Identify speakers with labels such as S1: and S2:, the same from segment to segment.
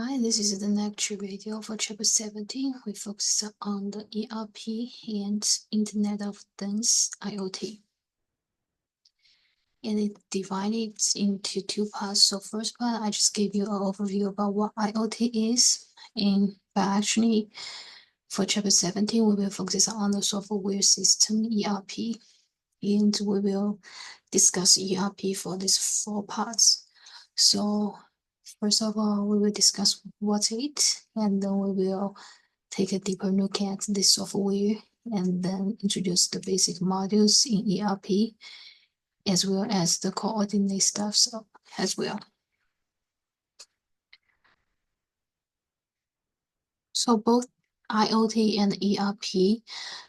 S1: Hi, this is the lecture video for Chapter 17. We focus on the ERP and Internet of Things (IoT). And it divided into two parts. So first part, I just gave you an overview about what IoT is. But actually, for Chapter 17, we will focus on the software system ERP. And we will discuss ERP for these four parts. So first of all, we will discuss what's it, and then we will take a deeper look at the software, and then introduce the basic modules in ERP, as well as the coordinate stuff as well. So both IoT and ERP,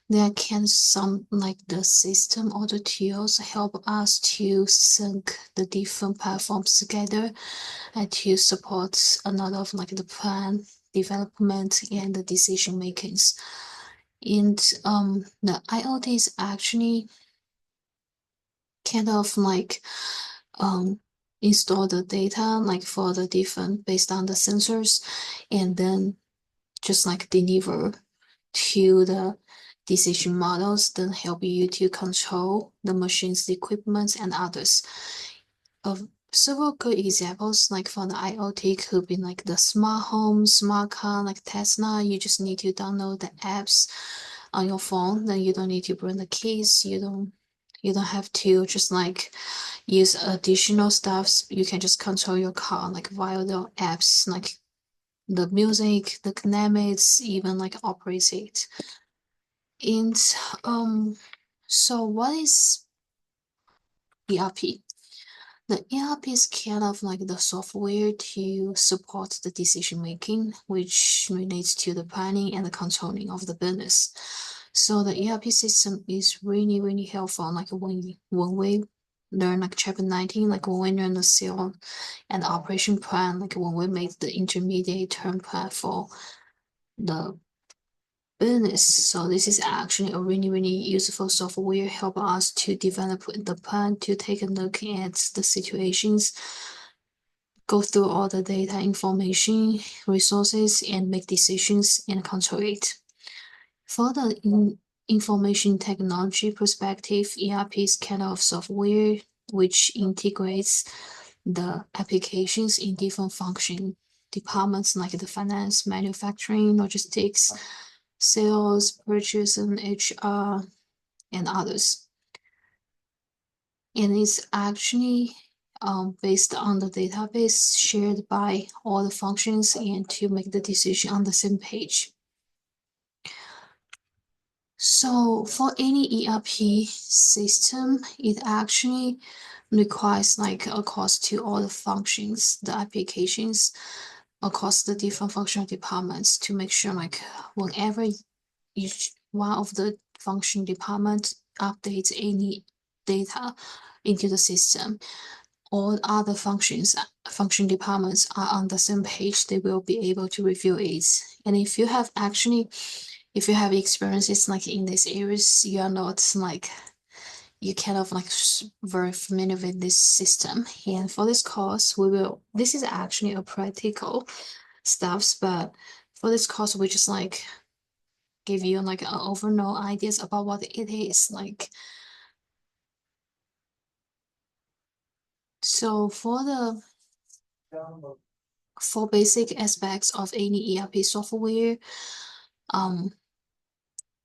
S1: there can some like the system or the tools help us to sync the different platforms together and to support a lot of like the plan development and the decision makings. And the IoT is actually kind of like install the data like for the different based on the sensors, and then just like deliver to the decision models, then help you to control the machines, the equipment, and others. Of several good examples, like for the IoT, could be like the smart home, smart car, like Tesla. You just need to download the apps on your phone. Then you don't need to bring the keys. You don't have to just like use additional stuffs. You can just control your car like via the apps, like the music, the dynamics, even like operate it. And so what is ERP? The ERP is kind of like the software to support the decision making, which relates to the planning and the controlling of the business. So the ERP system is really, really helpful. Like when we learn like Chapter 19, like when we learn the sale and operation plan, like when we make the intermediate term plan for the business. So this is actually a really, really useful software, help us to develop the plan, to take a look at the situations, go through all the data, information, resources, and make decisions and control it. For the information technology perspective, ERP is kind of software which integrates the applications in different function departments like the finance, manufacturing, logistics, sales, purchase, and HR, and others. And it's actually based on the database shared by all the functions and to make the decision on the same page. So for any ERP system, it actually requires like across to all the functions, the applications across the different functional departments to make sure like whenever each one of the function department updates any data into the system, all other function departments are on the same page, they will be able to review it. And if you have experiences like in these areas, you are not like you kind of like very familiar with this system. And for this course, this is actually a practical stuffs, but for this course, we just like give you like an overall ideas about what it is like. So for basic aspects of any ERP software,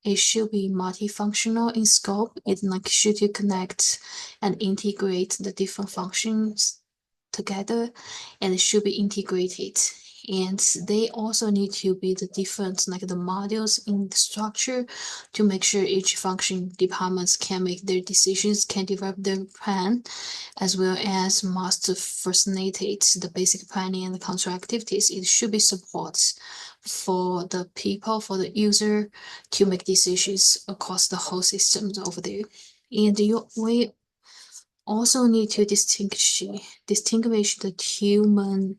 S1: it should be multifunctional in scope. It like should you connect and integrate the different functions together, and it should be integrated. And they also need to be the different like the modules in the structure to make sure each function departments can make their decisions, can develop their plan, as well as must facilitate the basic planning and the control activities. It should be support for the people, for the user to make decisions across the whole system over there. And we also need to distinguish the human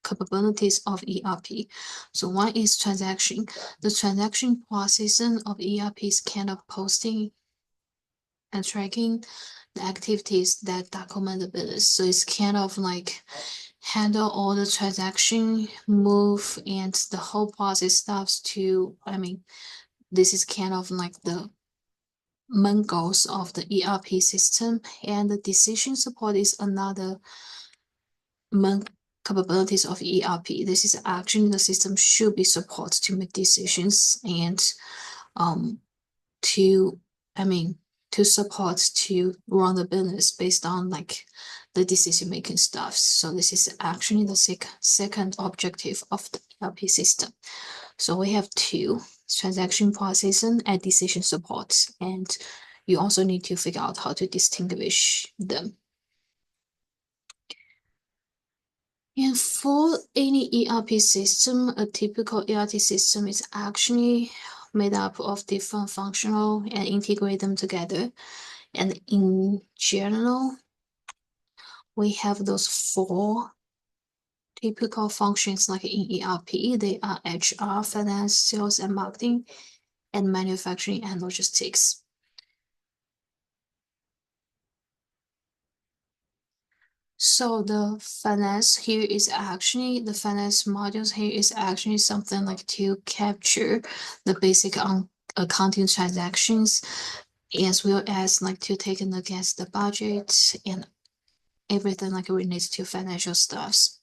S1: capabilities of ERP. So one is transaction. The transaction processing of ERP is kind of posting and tracking the activities that document the business. So it's kind of like handle all the transaction move and the whole process stops to, this is kind of like the main goals of the ERP system, and the decision support is another main capabilities of ERP. This is actually the system should be supported to make decisions and um to I mean to support to run the business based on like the decision making stuff. So this is actually the second objective of the ERP system. So we have two: transaction processing and decision support, and you also need to figure out how to distinguish them. And for any ERP system, a typical ERP system is actually made up of different functional and integrate them together. And in general, we have those four typical functions like in ERP. They are HR, finance, sales and marketing, and manufacturing and logistics. So the finance modules here is actually something like to capture the basic accounting transactions, as well as like to take a look at the budget and everything like relates to financial stuffs.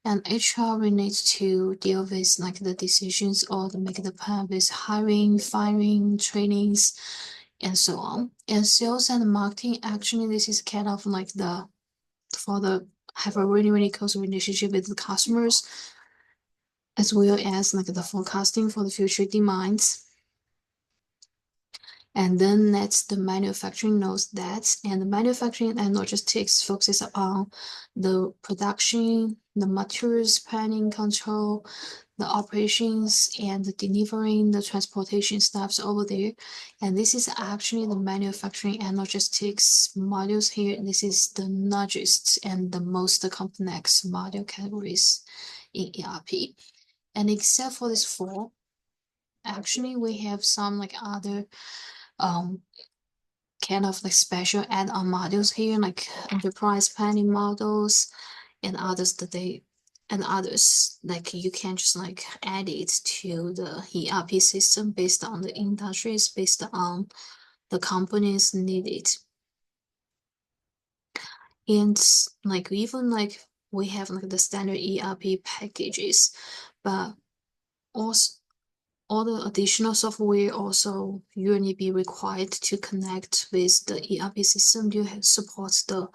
S1: And HR relates to deal with like the decisions or to make the plan with hiring, firing, trainings, and so on. And sales and marketing, actually, this is kind of like have a really, really close relationship with the customers, as well as like the forecasting for the future demands. And then next, the manufacturing knows that, and the manufacturing and logistics focuses on the production, the materials planning control, the operations, and the delivering the transportation stuffs over there. And this is actually the manufacturing and logistics modules here. This is the largest and the most complex module categories in ERP. And except for these four, actually we have some like other um kind of like special add-on modules here, like enterprise planning models and others like you can just like add it to the ERP system based on the industries, based on the companies needed. And like even like we have like the standard ERP packages, but also all the additional software also usually be required to connect with the ERP system to support the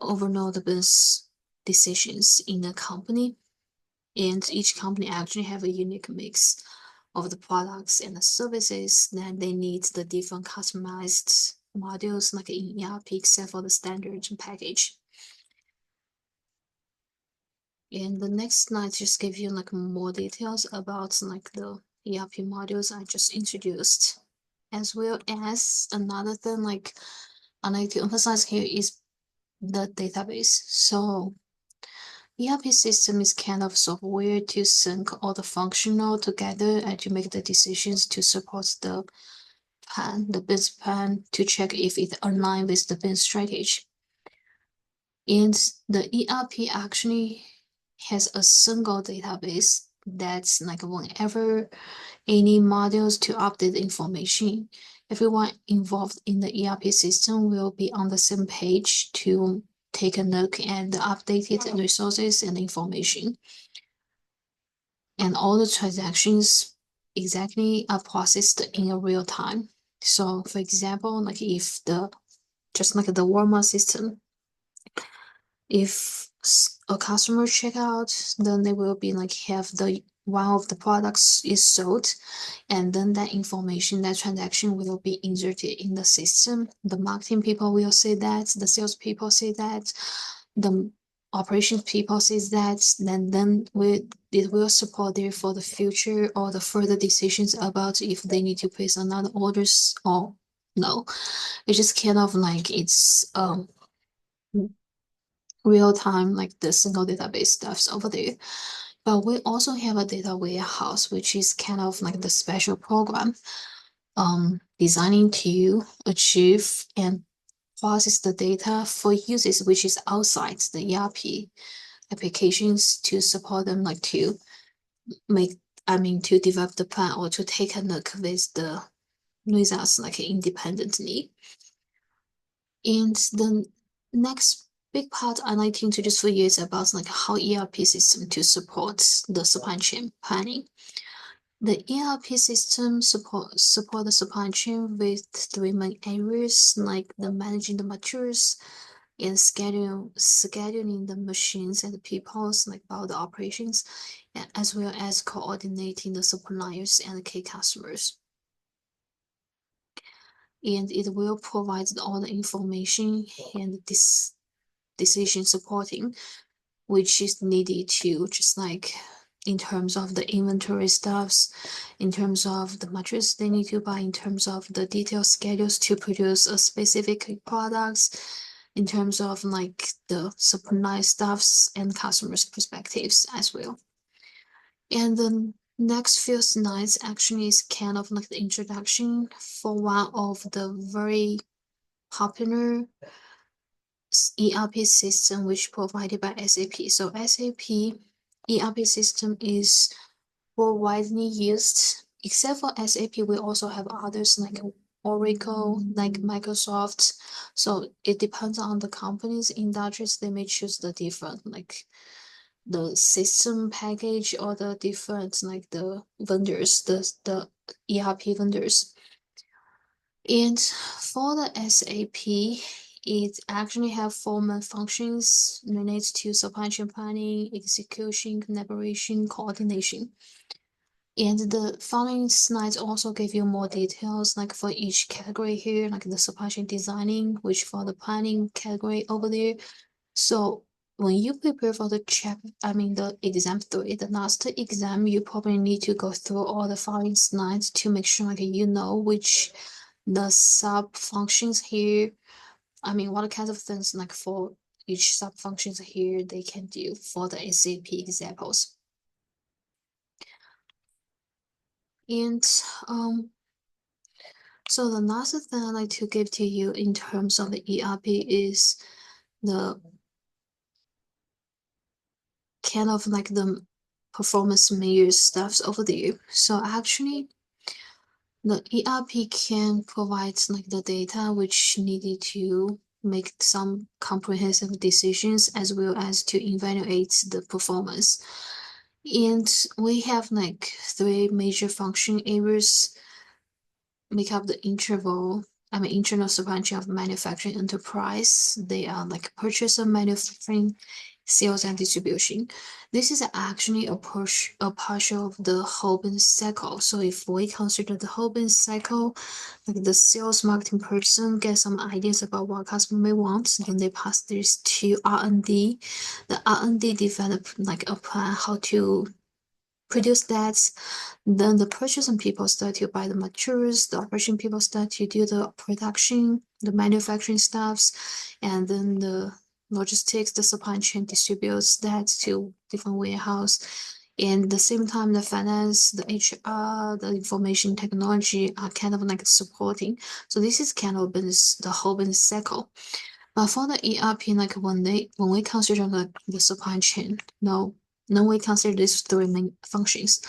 S1: overall the business decisions in the company. And each company actually have a unique mix of the products and the services that they need the different customized modules like in ERP except for the standard package. And the next slide just give you like more details about like the ERP modules I just introduced, as well as another thing like I like to emphasize here is the database. So ERP system is kind of software to sync all the functional together and to make the decisions to support the business plan, to check if it aligns with the business strategy. And the ERP actually has a single database that's like whenever any modules to update information, everyone involved in the ERP system will be on the same page to take a look at the updated resources and information. And all the transactions exactly are processed in a real time. So for example, like if just like the Walmart system, if a customer check out, then they will be like have the one of the products is sold, and then that information, that transaction will be inserted in the system. The marketing people will say that, the sales people say that, the operations people says that, then it will support there for the future or the further decisions about if they need to place another orders or no. It's just kind of like it's real time, like the single database stuffs over there. But we also have a data warehouse, which is kind of like the special program designing to achieve and process the data for uses which is outside the ERP applications to support them, like to make, to develop the plan or to take a look with the results like independently. And the next big part I like to introduce for you is about like how ERP system to support the supply chain planning. The ERP system support the supply chain with three main areas, like the managing the materials and scheduling the machines and the peoples, like about the operations, as well as coordinating the suppliers and the key customers. And it will provide all the information and this decision supporting, which is needed to just like in terms of the inventory stuffs, in terms of the materials they need to buy, in terms of the detailed schedules to produce a specific products, in terms of like the supply stuffs and customers' perspectives as well. And the next few slides actually is kind of like the introduction for one of the very popular ERP system which provided by SAP. So SAP ERP system is more widely used. Except for SAP, we also have others like Oracle, like Microsoft. So it depends on the companies, industries, they may choose the different like the system package or the different like the vendors, the ERP vendors. And for the SAP, it actually have four main functions related to supply chain planning, execution, collaboration, coordination. And the following slides also give you more details, like for each category here, like the supply chain designing, which for the planning category over there. So when you prepare for the the exam 3, the last exam, you probably need to go through all the following slides to make sure like you know which the sub functions here. What kinds of things like for each sub functions here they can do for the SAP examples. And so the last thing I'd like to give to you in terms of the ERP is the kind of like the performance measures stuffs over there. So actually the ERP can provide like the data which needed to make some comprehensive decisions as well as to evaluate the performance. And we have like three major function areas make up the internal supply chain of manufacturing enterprise. They are like purchase of manufacturing, sales and distribution. This is actually a partial of the whole business cycle. So if we consider the whole business cycle, like the sales marketing person get some ideas about what customer may want, then they pass this to R&D. The R&D develop like a plan how to produce that. Then the purchasing people start to buy the materials, the operation people start to do the production, the manufacturing stuffs, and then the logistics, the supply chain distributes that to different warehouse. And at the same time, the finance, the HR, the information technology are kind of like supporting. So this is kind of the whole business cycle. But for the ERP, like when we consider the supply chain, no, then we consider these three main functions.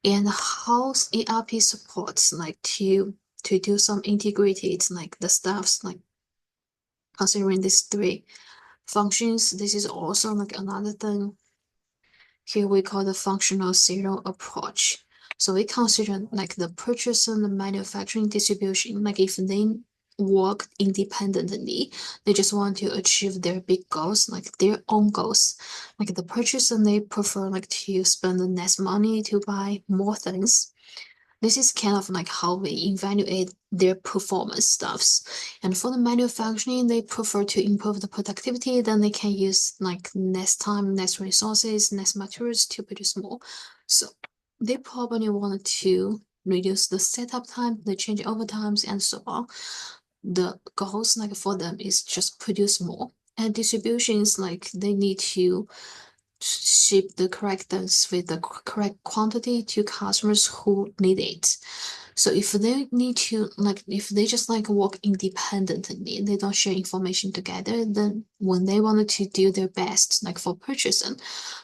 S1: And how ERP supports like to do some integrated like the stuffs like considering these three functions. This is also like another thing here we call the functional zero approach. So we consider like the purchase and the manufacturing distribution, like if they work independently, they just want to achieve their big goals, like their own goals. Like the purchase and they prefer like to spend less money to buy more things. This is kind of like how we evaluate their performance stuffs. And for the manufacturing, they prefer to improve the productivity, then they can use like less time, less resources, less materials to produce more. So they probably want to reduce the setup time, the changeover times, and so on. The goals like for them is just produce more. And distributions like they need to ship the correct things with the correct quantity to customers who need it. So if they need to if they just work independently, they don't share information together, then when they wanted to do their best for purchasing,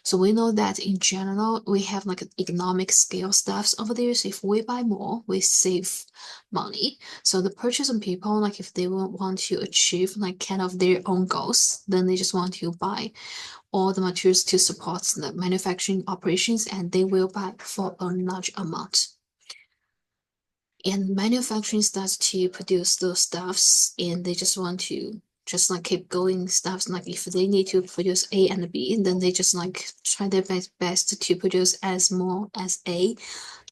S1: so we know that in general we have economic scale stuffs over there. So if we buy more, we save money. So the purchasing people, if they want to achieve kind of their own goals, then they just want to buy all the materials to support the manufacturing operations, and they will buy for a large amount. And manufacturing starts to produce those stuffs, and they just want to just keep going stuffs. If they need to produce A and B, then they just try their best to produce as more as A,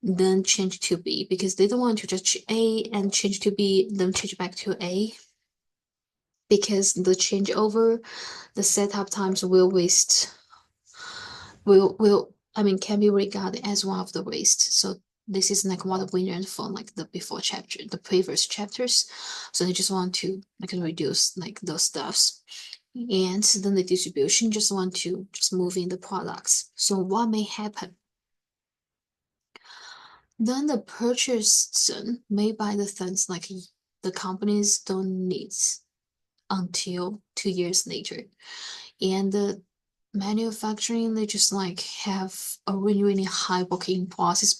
S1: then change to B, because they don't want to just A and change to B, then change back to A, because the changeover, the setup times will waste, will I mean can be regarded as one of the waste. So this is what we learned from the previous chapters. So they just want to reduce those stuffs. And then the distribution just want to just move in the products. So what may happen? Then the purchaser may buy the things the companies don't need until 2 years later. And the manufacturing, they just have a really high working process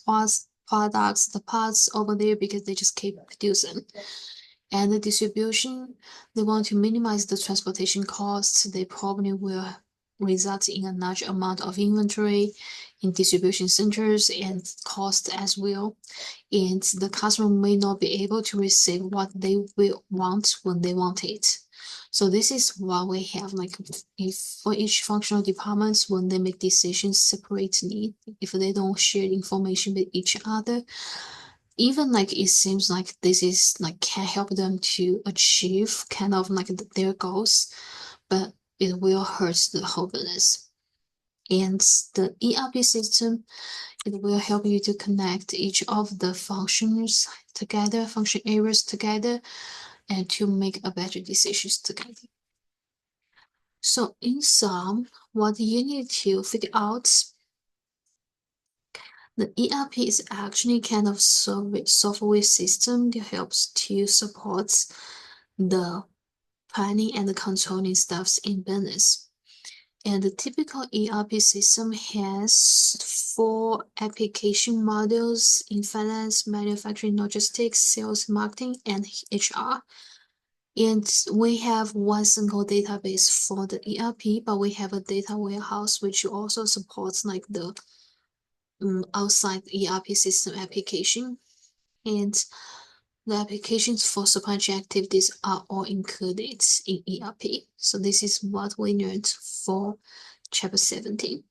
S1: products, the parts over there, because they just keep producing. And the distribution, they want to minimize the transportation costs. They probably will result in a large amount of inventory in distribution centers and cost as well. And the customer may not be able to receive what they will want when they want it. So this is why we have if for each functional departments, when they make decisions separately, if they don't share information with each other, even it seems this is can help them to achieve kind of their goals, but it will hurt the whole business. And the ERP system, it will help you to connect each of the functions together, function areas together, and to make a better decisions together. So in sum, what you need to figure out, the ERP is actually kind of software system that helps to support the planning and the controlling stuffs in business. And the typical ERP system has 4 application modules in finance, manufacturing, logistics, sales, marketing, and HR. And we have one single database for the ERP, but we have a data warehouse which also supports the outside ERP system application. And the applications for supply chain activities are all included in ERP. So this is what we learned for chapter 17.